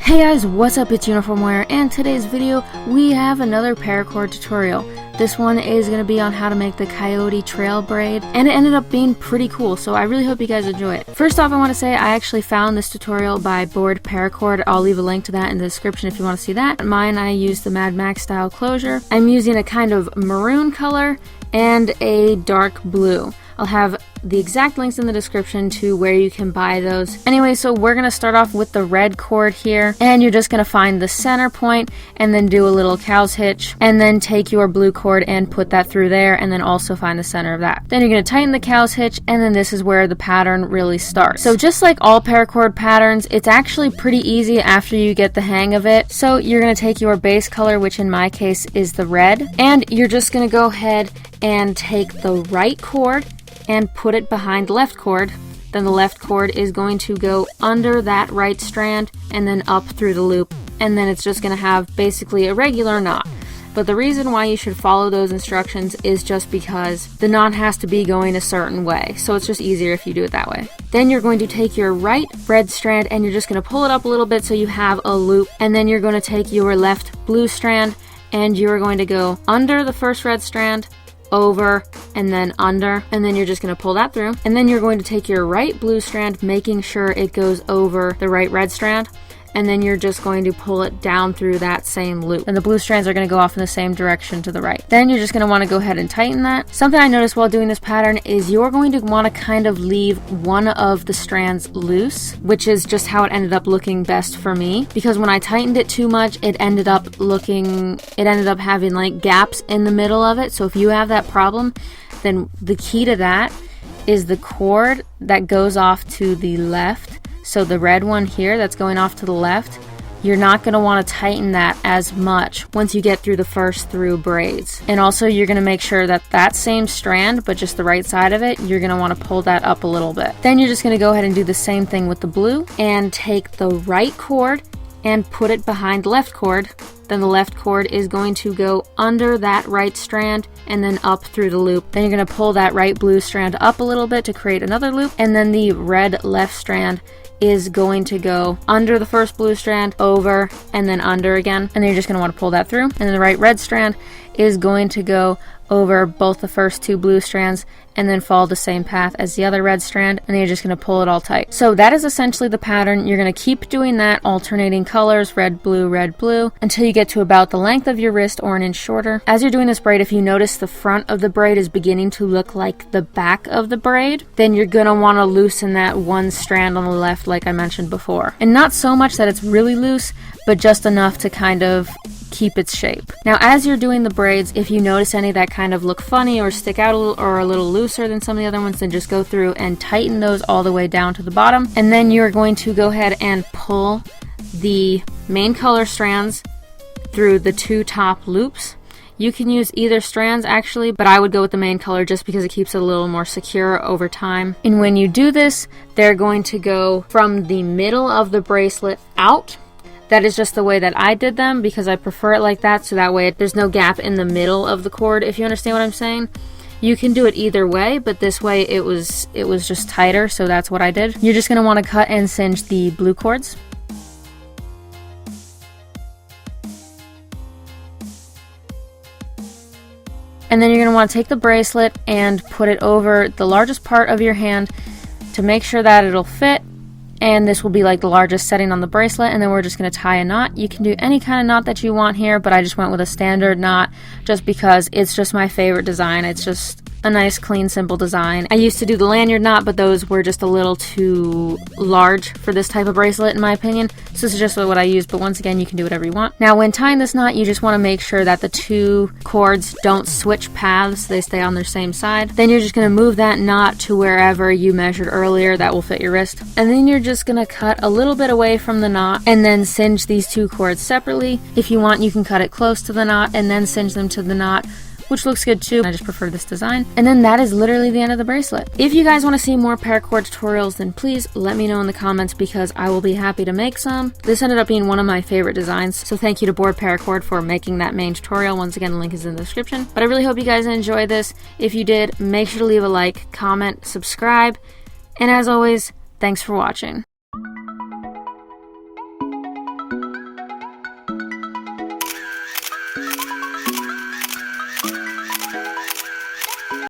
Hey guys, what's up? It's UniformWarrior, and today's video we have another paracord tutorial. This one is going to be on how to make the Coyote trail braid, and it ended up being pretty cool, so I really hope you guys enjoy it. First off, I want to say I actually found this tutorial by Paracord. I'll leave a link to that in the description if you want to see that. Mine, I used the Mad Max style closure. I'm using a kind of maroon color and a dark blue. I'll have the exact links in the description to where you can buy those. Anyway, so we're going to start off with the red cord here, and you're just going to find the center point and then do a little cow's hitch, and then take your blue cord and put that through there, and then also find the center of that. Then you're going to tighten the cow's hitch, and then this is where the pattern really starts. So just like all paracord patterns, it's actually pretty easy after you get the hang of it. So you're going to take your base color, which in my case is the red, and you're just going to go ahead and take the right cord and put it behind the left cord. Then the left cord is going to go under that right strand and then up through the loop, and then it's just going to have basically a regular knot. But the reason why you should follow those instructions is just because the knot has to be going a certain way, so it's just easier if you do it that way. Then you're going to take your right red strand and you're just going to pull it up a little bit so you have a loop, and then you're going to take your left blue strand and you're going to go under the first red strand, over, and then under, and then you're just going to pull that through, and then you're going to take your right blue strand, making sure it goes over the right red strand, and then you're just going to pull it down through that same loop, and the blue strands are going to go off in the same direction to the right. Then you're just going to want to go ahead and tighten that. Something I noticed while doing this pattern is you're going to want to kind of leave one of the strands loose, which is just how it ended up looking best for me, because when I tightened it too much, it ended up having like gaps in the middle of it. So if you have that problem, then the key to that is the cord that goes off to the left. So the red one here that's going off to the left, you're not going to want to tighten that as much once you get through the first through braids. And also you're going to make sure that that same strand, but just the right side of it, you're going to want to pull that up a little bit. Then you're just going to go ahead and do the same thing with the blue and take the right cord and put it behind the left cord. Then the left cord is going to go under that right strand and then up through the loop. Then you're going to pull that right blue strand up a little bit to create another loop, and then the red left strand is going to go under the first blue strand, over, and then under again, and then you're just going to want to pull that through. And then the right red strand is going to go over both the first two blue strands and then follow the same path as the other red strand, and then you're just going to pull it all tight. So that is essentially the pattern. You're going to keep doing that, alternating colors, red, blue, until you get to about the length of your wrist or an inch shorter. As you're doing this braid, if you notice the front of the braid is beginning to look like the back of the braid, then you're going to want to loosen that one strand on the left like I mentioned before. And not so much that it's really loose, but just enough to kind of keep its shape. Now as you're doing the braids, if you notice any that kind of look funny or stick out a little or a little looser than some of the other ones, then just go through and tighten those all the way down to the bottom, and then you're going to go ahead and pull the main color strands through the two top loops. You can use either strands actually, but I would go with the main color just because it keeps it a little more secure over time. And when you do this, they're going to go from the middle of the bracelet out. That is just the way that I did them because I prefer it like that, so that way there's no gap in the middle of the cord, if you understand what I'm saying. You can do it either way, but this way it was just tighter, so that's what I did. You're just going to want to cut and singe the blue cords. And then you're going to want to take the bracelet and put it over the largest part of your hand to make sure that it'll fit. And this will be like the largest setting on the bracelet, and then we're just going to tie a knot. You can do any kind of knot that you want here, but I just went with a standard knot just because it's just my favorite design. It's just a nice, clean, simple design. I used to do the lanyard knot, but those were just a little too large for this type of bracelet in my opinion. So this is just what I use, but once again, you can do whatever you want. Now when tying this knot, you just want to make sure that the two cords don't switch paths, they stay on their same side. Then you're just going to move that knot to wherever you measured earlier that will fit your wrist. And then you're just going to cut a little bit away from the knot and then singe these two cords separately. If you want, you can cut it close to the knot and then singe them to the knot, which looks good too. I just prefer this design. And then that is literally the end of the bracelet. If you guys want to see more paracord tutorials, then please let me know in the comments because I will be happy to make some. This ended up being one of my favorite designs, so thank you to Paracord for making that main tutorial. Once again, the link is in the description. But I really hope you guys enjoyed this. If you did, make sure to leave a like, comment, subscribe, and as always, thanks for watching.